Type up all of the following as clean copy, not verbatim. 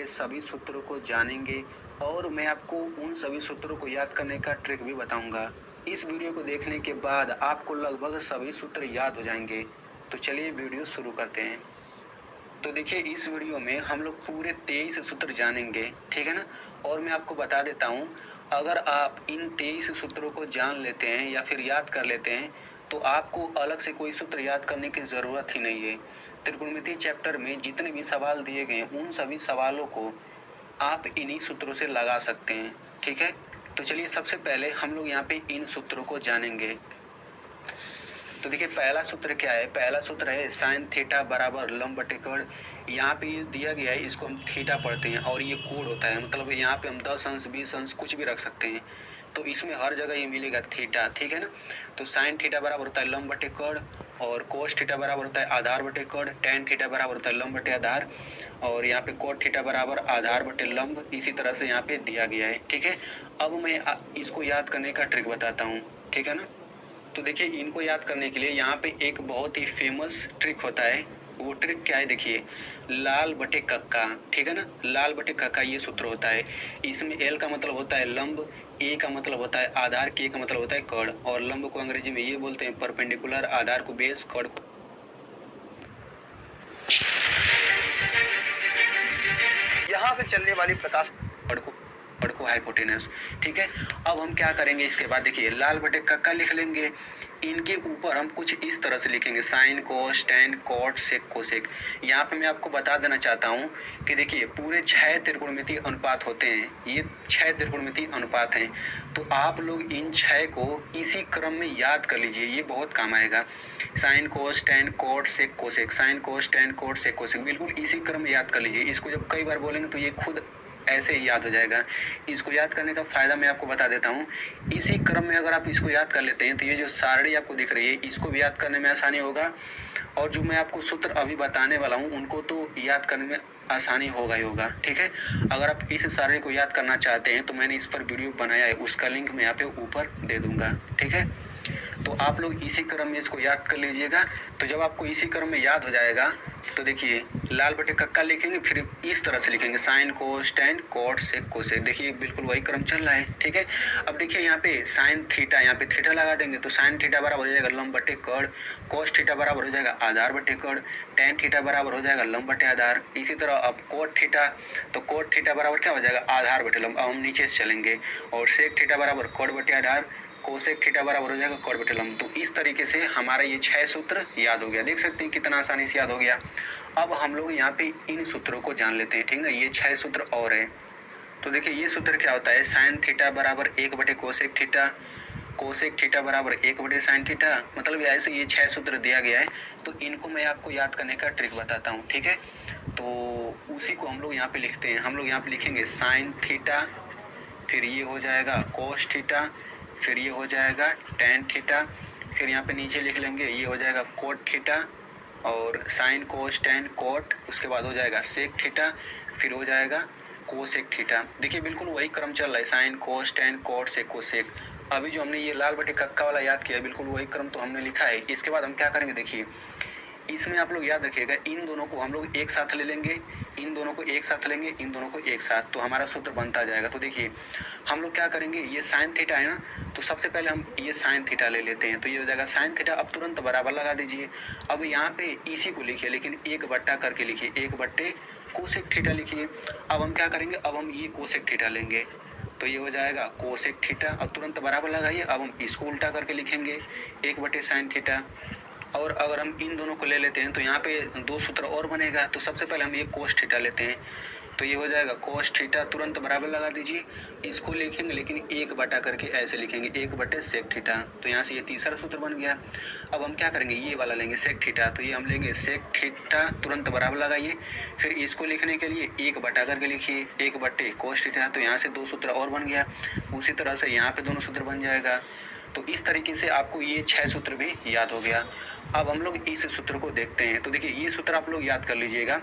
के सभी सूत्रों को जानेंगे और मैं आपको उन सभी सूत्रों को याद करने का ट्रिक भी बताऊंगा। इस वीडियो को देखने के बाद आपको लगभग सभी सूत्र याद हो जाएंगे। तो चलिए वीडियो शुरू करते हैं। तो देखिए, इस वीडियो में हम लोग पूरे 23 सूत्र जानेंगे, ठीक है ना। और मैं आपको बता देता हूँ, अगर आप इन 23 सूत्रों को जान लेते हैं या फिर याद कर लेते हैं तो आपको अलग से कोई सूत्र याद करने की ज़रूरत ही नहीं है। त्रिकोणमिति चैप्टर में जितने भी सवाल दिए गए हैं उन सभी सवालों को आप इन्हीं सूत्रों से लगा सकते हैं, ठीक है। तो चलिए, सबसे पहले हम लोग यहाँ पे इन सूत्रों को जानेंगे। तो देखिए, पहला सूत्र क्या है। पहला सूत्र है साइन थीटा बराबर लंब बटे कोण। यहाँ पे ये दिया गया है, इसको हम थीटा पढ़ते हैं और ये कोण होता है, मतलब यहाँ पे हम 10 अंश 20 अंश कुछ भी रख सकते हैं। तो इसमें हर जगह ये मिलेगा थीटा, ठीक है ना। तो साइन थीटा बराबर होता है लंब बटे कोण और कोस थीटा बराबर होता है आधार बटे कोण। टेन थीटा बराबर होता है लंब बटे आधार और यहाँ पे कोट थीटा बराबर आधार बटे लंब। इसी तरह से यहाँ पे दिया गया है, ठीक है। अब मैं इसको याद करने का ट्रिक बताता हूँ, ठीक है ना। तो देखिए, इनको याद करने के लिए यहाँ पे एक बहुत ही फेमस ट्रिक होता है। वो ट्रिक क्या है, देखिए, लाल बटे कक्का, ठीक है ना। लाल बटे कक्का ये सूत्र होता है। इसमें एल का मतलब होता है लंब, ए का मतलब होता है आधार, के का मतलब होता है कोण और लंब को अंग्रेजी में ये बोलते हैं परपेंडिकुलर, आधार को बेस, कोण को यहाँ से चलने वाली प्रकाश, कोण को हाइपोटेनस, ठीक है। अब हम क्या करेंगे, इसके बाद देखिए लाल बटे कक्का लिख लेंगे। इनके ऊपर हम कुछ इस तरह से लिखेंगे sine cos tan cot sec cosec. यहाँ पे मैं आपको बता देना चाहता हूँ कि देखिए पूरे 6 त्रिकोणमितीय अनुपात होते हैं। ये 6 त्रिकोणमितीय अनुपात हैं। तो आप लोग इन 6 को इसी क्रम में याद कर लीजिए, ये बहुत काम आएगा। Sine cos tan cot sec cosec, sine cos tan cot sec cosec, बिल्कुल इसी क्रम में याद कर लीजिए। इसको जब कई बार बोलेंगे तो ये खुद ऐसे ही याद हो जाएगा। इसको याद करने का फायदा मैं आपको बता देता हूँ। इसी क्रम में अगर आप इसको याद कर लेते हैं तो ये जो सारणी आपको दिख रही है इसको भी याद करने में आसानी होगा और जो मैं आपको सूत्र अभी बताने वाला हूँ उनको तो याद करने में आसानी होगा ही होगा, ठीक है। अगर आप इस सारणी को याद करना चाहते हैं तो मैंने इस पर वीडियो बनाया है, उसका लिंक मैं यहाँ पे ऊपर दे दूंगा, ठीक है। तो आप लोग इसी क्रम में इसको याद कर लीजिएगा। तो जब आपको इसी क्रम में याद हो जाएगा तो देखिए लाल बटे कक्का लिखेंगे, फिर इस तरह से लिखेंगे sine cos tan cot sec cosec. देखिए बिल्कुल वही क्रम चल रहा है, ठीक है। अब देखिए यहाँ पे साइन थीटा, यहाँ पे थीटा लगा देंगे तो साइन थीटा बराबर हो जाएगा लंब बटे कोण, कोस थीटा बराबर हो जाएगा आधार बटे कोण, टेन थीटा बराबर हो जाएगा लंब बटे आधार। इसी तरह अब कोट थीटा, तो कोट थीटा बराबर क्या हो जाएगा आधार बटे लंब। अब हम नीचे से चलेंगे और सेक थीटा बराबर कोण बटे आधार, कोसेक थीटा बराबर हो जाएगा कोण बटे लंब। तो इस तरीके से हमारा ये 6 सूत्र याद हो गया। देख सकते हैं कितना आसानी से याद हो गया। अब हम लोग यहाँ पे इन सूत्रों को जान लेते हैं, ठीक है। ये 6 सूत्र और है। तो देखिए ये सूत्र क्या होता है, साइन थीटा बराबर 1 बटे कोसेक थीटा, कोसेक थीटा बराबर 1 बटे साइन थीटा। मतलब ऐसे ये 6 सूत्र दिया गया है। तो इनको मैं आपको याद करने का ट्रिक बताता हूँ, ठीक है। तो उसी को हम लोग यहाँ पे लिखते हैं। हम लोग यहाँ पे लिखेंगे साइन थीटा, फिर ये हो जाएगा कोस थीटा, फिर ये हो जाएगा टेन थीटा, फिर यहाँ पे नीचे लिख लेंगे ये हो जाएगा कोट थीटा और साइन कोस टेन कोट, उसके बाद हो जाएगा सेक थीटा, फिर हो जाएगा कोसेक थीटा। देखिए बिल्कुल वही क्रम चल रहा है, sine cos tan cot sec cosec. अभी जो हमने ये लाल बटे कक्का वाला याद किया बिल्कुल वही क्रम तो हमने लिखा है। इसके बाद हम क्या करेंगे, देखिए इसमें आप लोग याद रखिएगा इन दोनों को हम लोग एक साथ ले लेंगे, इन दोनों को एक साथ लेंगे, इन दोनों को एक साथ, तो हमारा सूत्र बनता जाएगा। तो देखिए हम लोग क्या करेंगे, ये साइन थीटा है ना, तो सबसे पहले हम ये साइन थीटा ले लेते हैं। तो ये हो जाएगा साइन थीटा। अब तुरंत बराबर लगा दीजिए। अब यहाँ पे इसी को लिखिए लेकिन एक बट्टा करके लिखिए, एक बट्टे कोसेक थीटा लिखिए। अब हम क्या करेंगे, अब हम ये कोसेक थीटा लेंगे तो ये हो जाएगा कोसेक थीटा। अब तुरंत बराबर लगाइए। अब हम इसको उल्टा करके लिखेंगे, एक बटे साइन थीटा। और अगर हम इन दोनों को ले लेते हैं तो यहाँ पे 2 सूत्र और बनेगा। तो सबसे पहले हम ये कोस थीटा लेते हैं तो ये हो जाएगा कोस थीटा, तुरंत बराबर लगा दीजिए। इसको लिखेंगे लेकिन एक बटा करके ऐसे लिखेंगे, एक बटे सेक थीटा। तो यहाँ से ये तीसरा सूत्र बन गया। अब हम क्या करेंगे, ये वाला लेंगे सेक थीटा, तो ये हम लेंगे सेक थीटा, तुरंत बराबर लगाइए। फिर इसको लिखने के लिए एक बटा करके लिखिए, एक बटे कोस थीटा। तो यहाँ से 2 सूत्र और बन गया। उसी तरह से यहाँ पे दोनों सूत्र बन जाएगा। तो इस तरीके से आपको ये 6 सूत्र भी याद हो गया। अब हम लोग इस सूत्र को देखते हैं। तो देखिए ये सूत्र आप लोग याद कर लीजिएगा,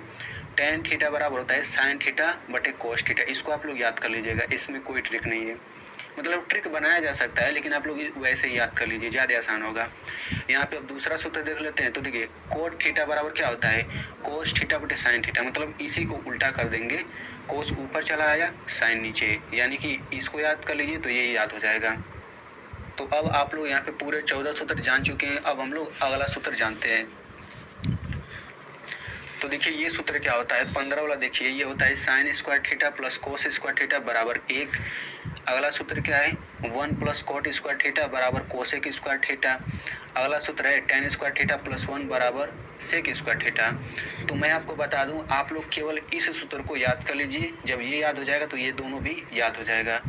टेन थीटा बराबर होता है साइन थीटा बटे कोस थीटा। इसको आप लोग याद कर लीजिएगा, इसमें कोई ट्रिक नहीं है। मतलब ट्रिक बनाया जा सकता है, लेकिन आप लोग वैसे ही याद कर लीजिए, ज़्यादा आसान होगा। यहाँ पे अब दूसरा सूत्र देख लेते हैं। तो देखिए कोट थीटा बराबर क्या होता है, कोस थीटा बटे साइन थीटा, मतलब इसी को उल्टा कर देंगे, कोस ऊपर चला आया, साइन नीचे, यानी कि इसको याद कर लीजिए तो ये याद हो जाएगा। तो अब आप लोग यहाँ पे पूरे 14 सूत्र जान चुके हैं। अब हम लोग अगला सूत्र जानते हैं। तो देखिए ये सूत्र क्या होता है, 15 वाला देखिए, ये होता है sine square theta plus cos square theta बराबर 1। अगला सूत्र क्या है, 1 प्लस कोट स्क्वायर थीटा बराबर कोसेक स्क्वायर थीटा। अगला सूत्र है टेन स्क्वायर थीटा प्लस 1 बराबर सेक स्क्वायर थीटा। तो मैं आपको बता दूं, आप लोग केवल इस सूत्र को याद कर लीजिए, जब ये याद हो जाएगा तो ये दोनों भी याद हो जाएगा।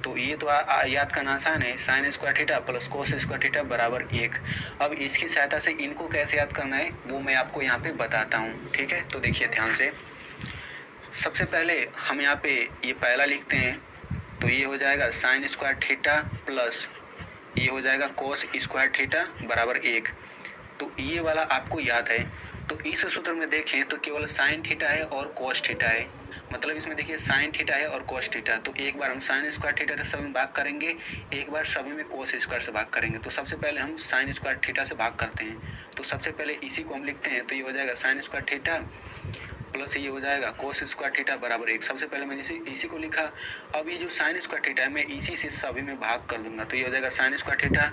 तो ये तो याद करना आसान है, sine square theta plus cos square theta बराबर 1। अब इसकी सहायता से इनको कैसे याद करना है वो मैं आपको यहाँ पे बताता हूँ, ठीक है। तो देखिए ध्यान से, सबसे पहले हम यहाँ पे ये पहला लिखते हैं। तो ये हो जाएगा साइन स्क्वायर थीटा प्लस ये हो जाएगा कोस स्क्वायर थीटा बराबर 1। तो ये वाला आपको याद है। तो इस सूत्र में देखें तो केवल साइन थीटा है और कोस थीटा है, मतलब इसमें देखिए साइन थीटा है और कोस थीटा। तो एक बार हम साइन स्क्वायर थीटा से सभी में भाग करेंगे, एक बार सभी में कोस स्क्वायर से भाग करेंगे। तो सबसे पहले हम साइन स्क्वायर थीटा से भाग करते हैं। तो सबसे पहले इसी को हम लिखते हैं। तो ये हो जाएगा साइन स्क्वायर थीटा प्लस ये हो जाएगा कोस स्क्वायर थीटा बराबर 1। सबसे पहले मैंने इसी को लिखा। अब ये जो साइन स्क्वायर थीटा है मैं इसी से सभी में भाग कर दूंगा। तो ये हो जाएगा साइन स्क्वायर थीटा,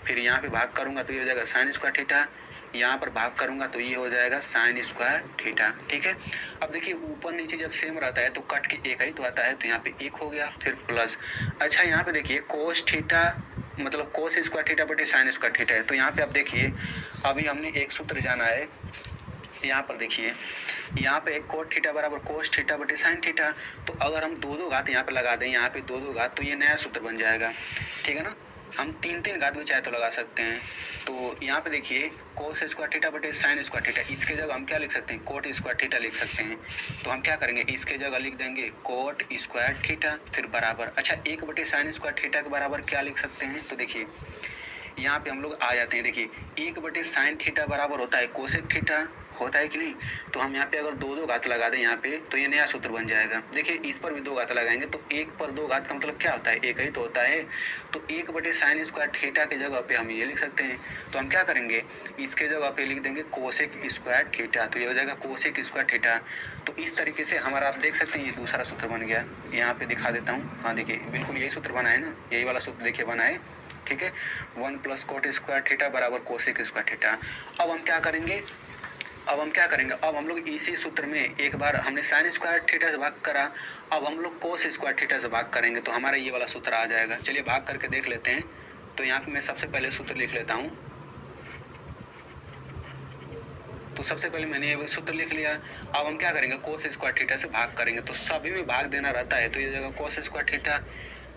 फिर यहाँ पे भाग करूंगा तो ये हो जाएगा साइन स्क्वायर थीटा, यहाँ पर भाग करूंगा तो ये हो जाएगा साइन स्क्वायर थीटा, ठीक है। अब देखिए ऊपर नीचे जब सेम रहता है तो कट के एक ही तो आता है, तो यहाँ पे 1 हो गया, फिर प्लस। अच्छा यहाँ पे देखिए कोस थीटा मतलब कोस स्क्वायर थीटा बटे साइन स्क्वायर थीटा है। तो यहाँ पे आप देखिए अभी हमने एक सूत्र जाना है। यहाँ पर देखिए यहाँ पे एक कोट थीटा बराबर कोस थीटा बटे साइन थीटा। तो अगर हम दो घात यहाँ पे लगा दें, यहाँ पे दो घात, तो ये नया सूत्र बन जाएगा, ठीक है ना। हम तीन घात भी चाहे तो लगा सकते हैं। तो यहाँ पे देखिए कोस स्क्वायर थीटा बटे साइन स्क्वायर थीटा, इसके जगह हम क्या लिख सकते हैं, कोट स्क्वायर थीटा लिख सकते हैं। तो हम क्या करेंगे, इसके जगह लिख देंगे कोट स्क्वायर थीटा, फिर बराबर। अच्छा 1 बटे साइन स्क्वायर थीटा के बराबर क्या लिख सकते हैं, तो देखिए यहाँ पे हम लोग आ जाते हैं। देखिए 1 बटे साइन थीटा बराबर होता है कोसेक थीटा, होता है कि नहीं। तो हम यहाँ पे अगर दो घात लगा दें यहाँ पे तो ये नया सूत्र बन जाएगा। देखिए इस पर भी 2 घात लगाएंगे तो 1 पर 2 घात का मतलब क्या होता है, एक ही तो होता है। तो 1 बटे साइन स्क्वायर थीटा के जगह पे हम ये लिख सकते हैं। तो हम क्या करेंगे, इसके जगह पे लिख देंगे कोसेक स्क्वायर थीटा। तो ये हो जाएगा कोसेक स्क्वायर थीटा। तो इस तरीके से हमारा आप देख सकते हैं ये दूसरा सूत्र बन गया। यहाँ पे दिखा देता हूँ, हाँ देखिए बिल्कुल यही सूत्र बना है ना, यही वाला सूत्र देखिए बना है, ठीक है। 1 प्लस कोट स्क्वायर थीटा बराबर कोसेक स्क्वायर थीटा। अब हम क्या करेंगे, अब हम लोग इसी सूत्र में एक बार हमने साइन स्क्वायर थीटा से भाग करा, अब हम लोग कोस स्क्वायर थीटा से भाग करेंगे तो हमारा ये वाला सूत्र आ जाएगा। चलिए भाग करके देख लेते हैं। तो यहाँ पे मैं सबसे पहले सूत्र लिख लेता हूँ। तो सबसे पहले मैंने ये सूत्र लिख लिया। अब हम क्या करेंगे, कोस स्क्वायर थीटा से भाग करेंगे। तो सभी में भाग देना रहता है, तो ये जगह कोस स्क्वायर थीटा,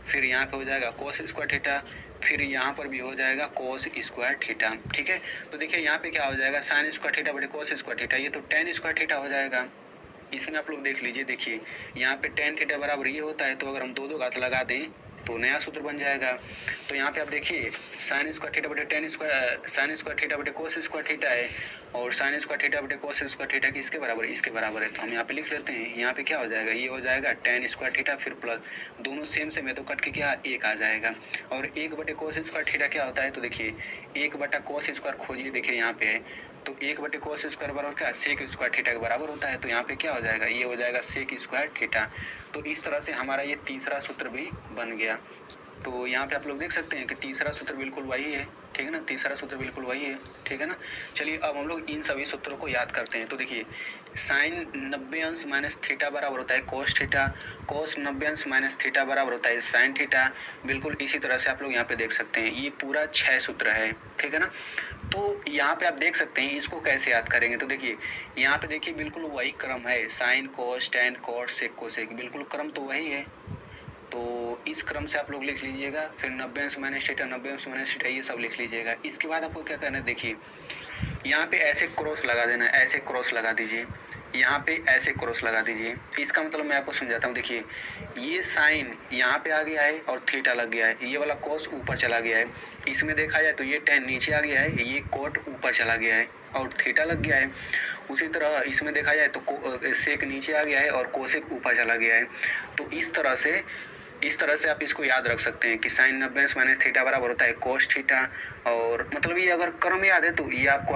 फिर यहाँ पे हो जाएगा कोस स्क्वायर थीटा, फिर यहाँ पर भी हो जाएगा कोस स्क्वायर थीटा, ठीक है। तो देखिए यहाँ पे क्या हो जाएगा, साइन स्क्वायर थीटा बटे कोस स्क्वायर थीटा, ये तो टेन स्क्वायर थीटा हो जाएगा। इसमें आप लोग देख लीजिए, देखिए यहाँ पे टेन थीटा बराबर ये होता है। तो अगर हम दो घात लगा दें तो नया सूत्र बन जाएगा। तो यहाँ पे आप देखिए साइन स्क्वायर थीटा बटे साइन स्क्वायर थीटा बटे कोस स्क्वायर थीटा है, और साइन स्क्वायर थीटा बटे कोस स्क्वायर थीटा किसके बराबर है, इसके बराबर है। तो हम यहाँ पे लिख लेते हैं। यहाँ पे क्या हो जाएगा, ये हो जाएगा टेन स्क्वायर थीटा, फिर प्लस दोनों सेम है तो कट के क्या 1 आ जाएगा। और 1 बटे कोस स्क्वायर थीटा क्या होता है, तो देखिए 1 बटा कोस स्क्वायर खोजिए, देखिए यहाँ पे है। तो 1 बटे कोस स्क्वायर बराबर क्या, सेक स्क्वायर थीटा के बराबर होता है। तो यहाँ पे क्या हो जाएगा, ये हो जाएगा सेक स्क्वायर थीटा। तो इस तरह से हमारा ये तीसरा सूत्र भी बन गया। तो यहाँ पे आप लोग देख सकते हैं कि तीसरा सूत्र बिल्कुल वही है, ठीक है ना, तीसरा सूत्र बिल्कुल वही है, ठीक है ना। चलिए अब हम लोग इन सभी सूत्रों को याद करते हैं। तो देखिए साइन 90 अंश माइनस थीटा बराबर होता है कोस थीटा, कोस 90 अंश माइनस थीटा बराबर होता है साइन थीटा। बिल्कुल इसी तरह से आप लोग यहाँ पे देख सकते हैं, ये पूरा 6 सूत्र है, ठीक है ना। तो यहाँ पे आप देख सकते हैं इसको कैसे याद करेंगे। तो देखिए यहाँ पे देखिए बिल्कुल वही क्रम है, साइन कोस टेन कोस सेक कोसेक, बिल्कुल क्रम तो वही है। तो इस क्रम से आप लोग लिख लीजिएगा। फिर 90 अंश माइनस थीटा, 90 अंश माइनस थीटा, ये सब लिख लीजिएगा। इसके बाद आपको क्या करना है, देखिए यहाँ पे ऐसे क्रॉस लगा देना है, ऐसे क्रॉस लगा दीजिए, यहाँ पे ऐसे क्रॉस लगा दीजिए। इसका मतलब मैं आपको समझाता हूँ। देखिए ये साइन यहाँ पे आ गया है और थीटा लग गया है, ये वाला कोस ऊपर चला गया है। इसमें देखा जाए तो ये टेन नीचे आ गया है, ये कोट ऊपर चला गया है और थीटा लग गया है। उसी तरह इसमें देखा जाए तो सेक नीचे आ गया है और कोसेक ऊपर चला गया है। तो इस तरह से इस तरह से आप इसको याद रख सकते हैं कि साइन 90 माइनस थीटा बराबर होता है कोस थीटा। और मतलब ये अगर क्रम याद है तो ये आपको